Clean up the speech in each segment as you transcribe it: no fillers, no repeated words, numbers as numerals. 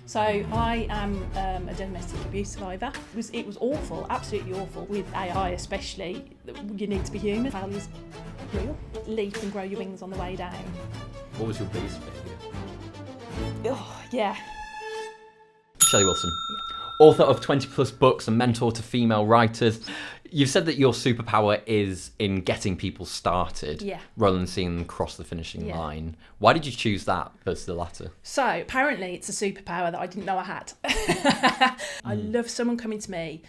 So I am a domestic abuse survivor. It was awful, absolutely awful, with AI especially. You need to be human. Value's real. Leap and grow your wings on the way down. What was your biggest failure? Oh, yeah. Shelley Wilson, author of 20 plus books and mentor to female writers. You've said that your superpower is in getting people started rather than seeing them cross the finishing line. Why did you choose that versus the latter? So apparently it's a superpower that I didn't know I had. I love someone coming to me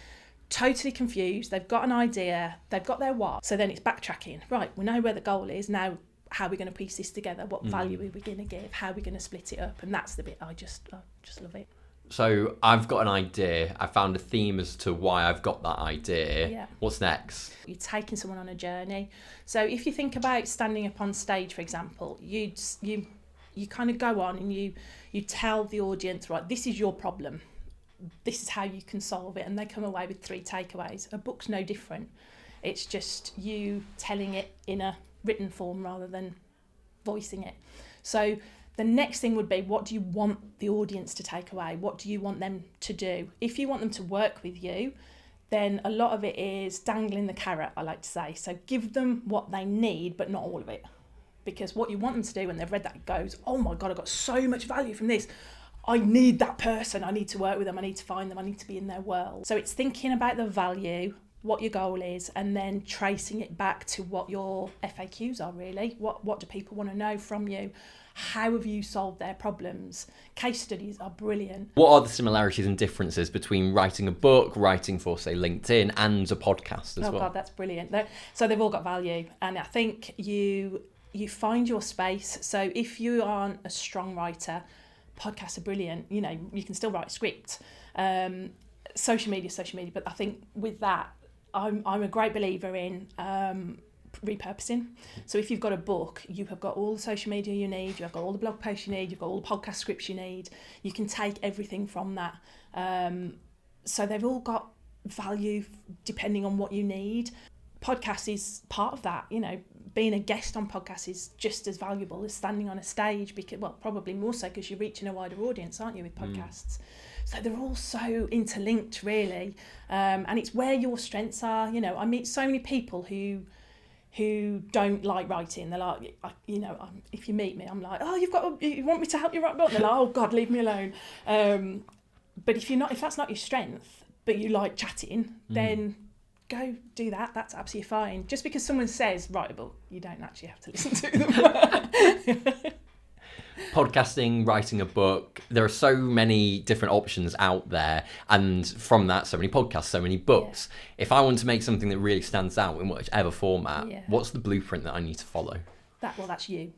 totally confused. They've got an idea, they've got their what. So then it's backtracking. Right, we know where the goal is. Now how are we going to piece this together? What value are we going to give? How are we going to split it up? And that's the bit I just love it. So I've got an idea. I found a theme as to why I've got that idea. Yeah. What's next? You're taking someone on a journey. So if you think about standing up on stage, for example, you kind of go on and you tell the audience, right, this is your problem. This is how you can solve it. And they come away with 3 takeaways. A book's no different. It's just you telling it in a written form rather than voicing it. So the next thing would be, what do you want the audience to take away? What do you want them to do? If you want them to work with you, then a lot of it is dangling the carrot, I like to say. So give them what they need, but not all of it. Because what you want them to do when they've read that goes, oh my God, I got so much value from this. I need that person. I need to work with them. I need to find them. I need to be in their world. So it's thinking about the value, what your goal is, and then tracing it back to what your FAQs are really. What do people want to know from you? How have you solved their problems? Case studies are brilliant. What are the similarities and differences between writing a book, writing for, say, LinkedIn, and a podcast as well? Oh God, that's brilliant. So they've all got value. And I think you find your space. So if you aren't a strong writer, podcasts are brilliant. You know, you can still write a script. Social media, but I think with that, I'm a great believer in repurposing. So if you've got a book, you have got all the social media you need, you've got all the blog posts you need, you've got all the podcast scripts you need. You can take everything from that. So they've all got value depending on what you need. Podcast is part of that. You know, being a guest on podcasts is just as valuable as standing on a stage, because, well, probably more so because you're reaching a wider audience, aren't you, with podcasts? So they're all so interlinked, really. And it's where your strengths are. You know, I meet so many people who don't like writing. They're like, if you meet me, I'm like, oh, you want me to help you write a book? They're like, oh God, leave me alone. But if that's not your strength, but you like chatting, then go do that. That's absolutely fine. Just because someone says write a book, you don't actually have to listen to them. Podcasting, writing a book, there are so many different options out there, and from that, so many podcasts, so many books. If I want to make something that really stands out in whichever format, what's the blueprint that I need to follow? That's you.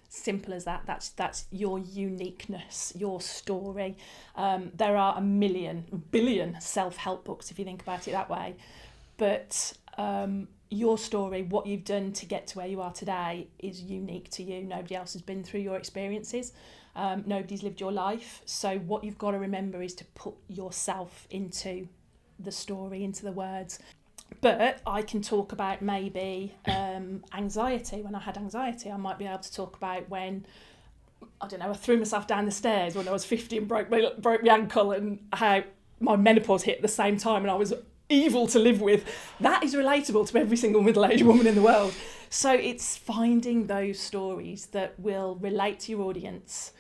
Simple as that. That's your uniqueness, your story. There are a billion self-help books if you think about it that way, but your story, what you've done to get to where you are today, is unique to you. Nobody else has been through your experiences. Nobody's lived your life. So what you've got to remember is to put yourself into the story, into the words. But I can talk about maybe anxiety. When I had anxiety, I might be able to talk about when, I don't know, I threw myself down the stairs when I was 50 and broke my ankle, and how my menopause hit at the same time and I was evil to live with. That is relatable to every single middle-aged woman in the world. So it's finding those stories that will relate to your audience,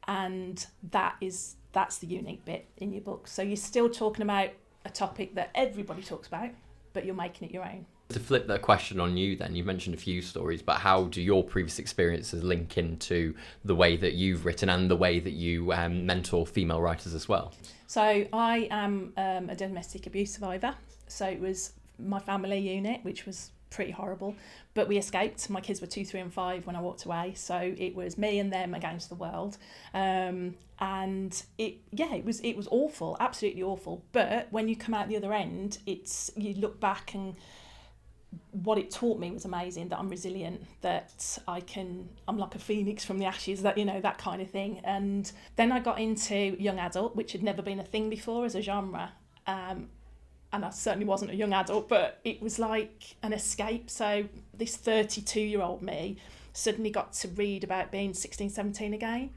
and that's the unique bit in your book. So you're still talking about a topic that everybody talks about, but you're making it your own. To flip that question on you then, you mentioned a few stories, but how do your previous experiences link into the way that you've written and the way that you mentor female writers as well? So I am a domestic abuse survivor. So it was my family unit, which was pretty horrible, but we escaped. My kids were 2, 3 and 5 when I walked away. So it was me and them against the world. And it was awful, absolutely awful. But when you come out the other end, you look back, and what it taught me was amazing, that I'm resilient, that I'm like a phoenix from the ashes, that kind of thing. And then I got into young adult, which had never been a thing before as a genre. And I certainly wasn't a young adult, but it was like an escape. So this 32-year-old me suddenly got to read about being 16, 17 again.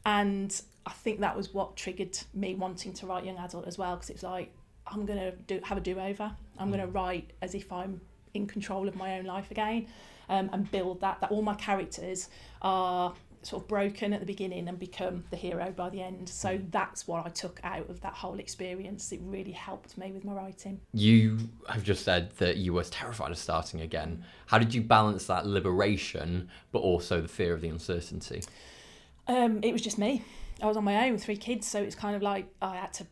And I think that was what triggered me wanting to write young adult as well, because it's like, I'm going to have a do-over. I'm going to write as if I'm in control of my own life again, and build that all my characters are sort of broken at the beginning and become the hero by the end. So that's what I took out of that whole experience. It really helped me with my writing. You have just said that you were terrified of starting again. How did you balance that liberation but also the fear of the uncertainty? It was just me. I was on my own with 3 kids, so it's kind of like I had to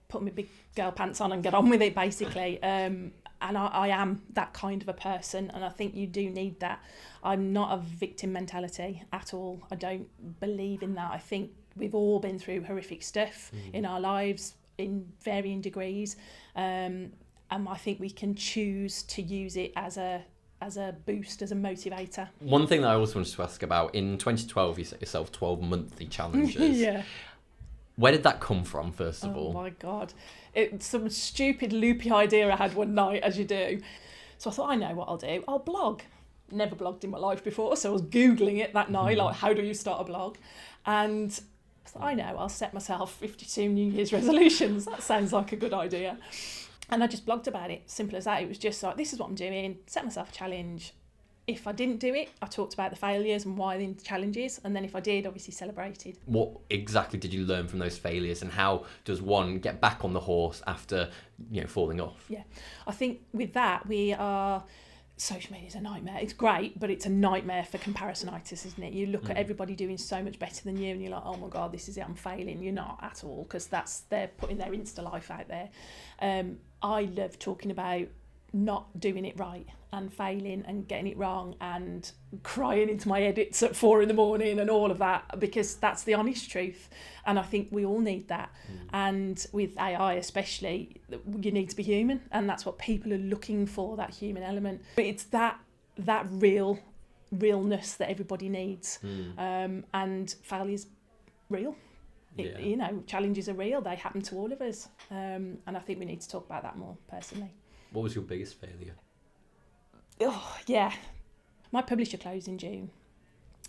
put my big girl pants on and get on with it, basically. And I am that kind of a person, and I think you do need that. I'm not a victim mentality at all. I don't believe in that. I think we've all been through horrific stuff in our lives in varying degrees, and I think we can choose to use it as a boost, as a motivator. One thing that I also wanted to ask about, in 2012 you set yourself 12 monthly challenges. Yeah. Where did that come from, first of all? Oh my God. It's some stupid loopy idea I had one night, as you do. So I thought, I know what I'll do. I'll blog. Never blogged in my life before, so I was Googling it that night, like, how do you start a blog? And I thought, I know, I'll set myself 52 New Year's resolutions. That sounds like a good idea. And I just blogged about it, simple as that. It was just like, this is what I'm doing, set myself a challenge. If I didn't do it, I talked about the failures and why the challenges, and then if I did, obviously celebrated. What exactly did you learn from those failures, and how does one get back on the horse after, falling off? Yeah, I think with that, social media is a nightmare. It's great, but it's a nightmare for comparisonitis, isn't it? You look at everybody doing so much better than you, and you're like, oh my God, this is it, I'm failing. You're not at all, because they're putting their Insta life out there. I love talking about not doing it right and failing and getting it wrong and crying into my edits at 4 a.m. and all of that, because that's the honest truth, and I think we all need that. And with AI especially, you need to be human, and that's what people are looking for, that human element. But it's that realness that everybody needs. And failure's real. Challenges are real, they happen to all of us, and I think we need to talk about that more, personally. What was your biggest failure? Oh, yeah. My publisher closed in June,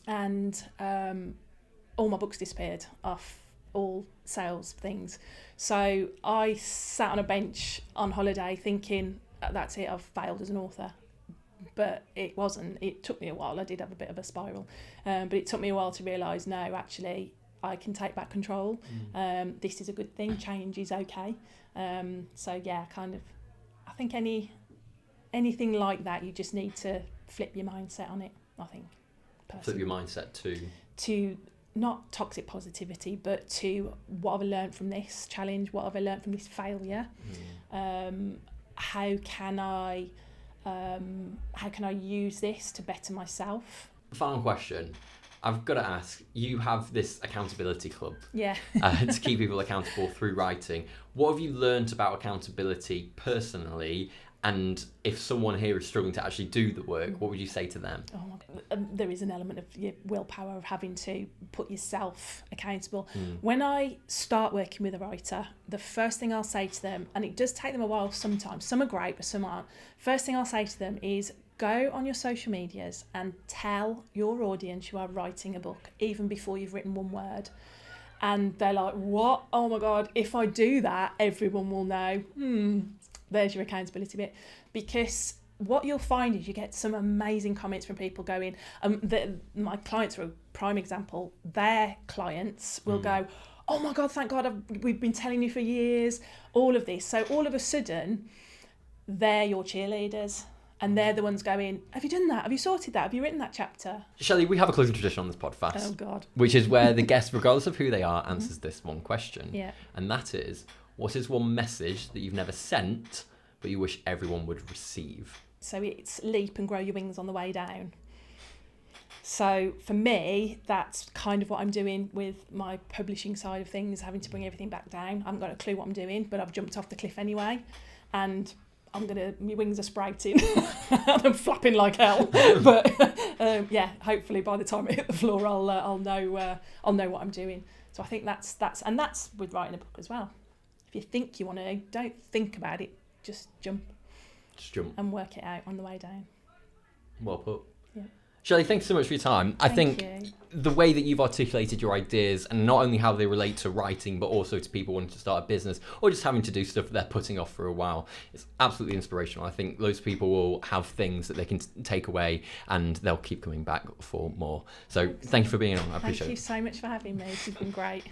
and all my books disappeared off all sales things. So I sat on a bench on holiday thinking, that's it, I've failed as an author. But it wasn't. It took me a while. I did have a bit of a spiral. But it took me a while to realise, no, actually, I can take back control. This is a good thing. Change is okay. So, yeah, I think anything like that, you just need to flip your mindset on it, I think. Flip your mindset to not toxic positivity, but to what have I learned from this challenge? What have I learned from this failure? How can I use this to better myself? Final question. I've got to ask, you have this accountability club. Yeah. To keep people accountable through writing. What have you learned about accountability personally? And if someone here is struggling to actually do the work, what would you say to them? Oh my God. There is an element of your willpower, of having to put yourself accountable. When I start working with a writer, the first thing I'll say to them, and it does take them a while sometimes, some are great, but some aren't. First thing I'll say to them is, go on your social medias and tell your audience you are writing a book, even before you've written one word. And they're like, what? Oh my God, if I do that, everyone will know. There's your accountability bit. Because what you'll find is you get some amazing comments from people going, my clients are a prime example, their clients will go, oh my God, thank God, we've been telling you for years, all of this. So all of a sudden, they're your cheerleaders. And they're the ones going, have you done that? Have you sorted that? Have you written that chapter? Shelley, we have a closing tradition on this podcast. Oh, God. Which is where the guest, regardless of who they are, answers this one question. Yeah. And that is, what is one message that you've never sent, but you wish everyone would receive? So it's leap and grow your wings on the way down. So for me, that's kind of what I'm doing with my publishing side of things, having to bring everything back down. I haven't got a clue what I'm doing, but I've jumped off the cliff anyway. And my wings are sprouting and I'm flapping like hell. But yeah, hopefully by the time I hit the floor, I'll know what I'm doing. So I think that's with writing a book as well. If you think you want to, don't think about it. Just jump. Just jump. And work it out on the way down. Well put. Yeah. Shelley, thanks so much for your time. I think you. the way that you've articulated your ideas, and not only how they relate to writing, but also to people wanting to start a business or just having to do stuff they're putting off for a while, it's absolutely inspirational. I think loads of people will have things that they can take away and they'll keep coming back for more. So thank you for being on. I appreciate it. Thank you so much for having me. This has been great.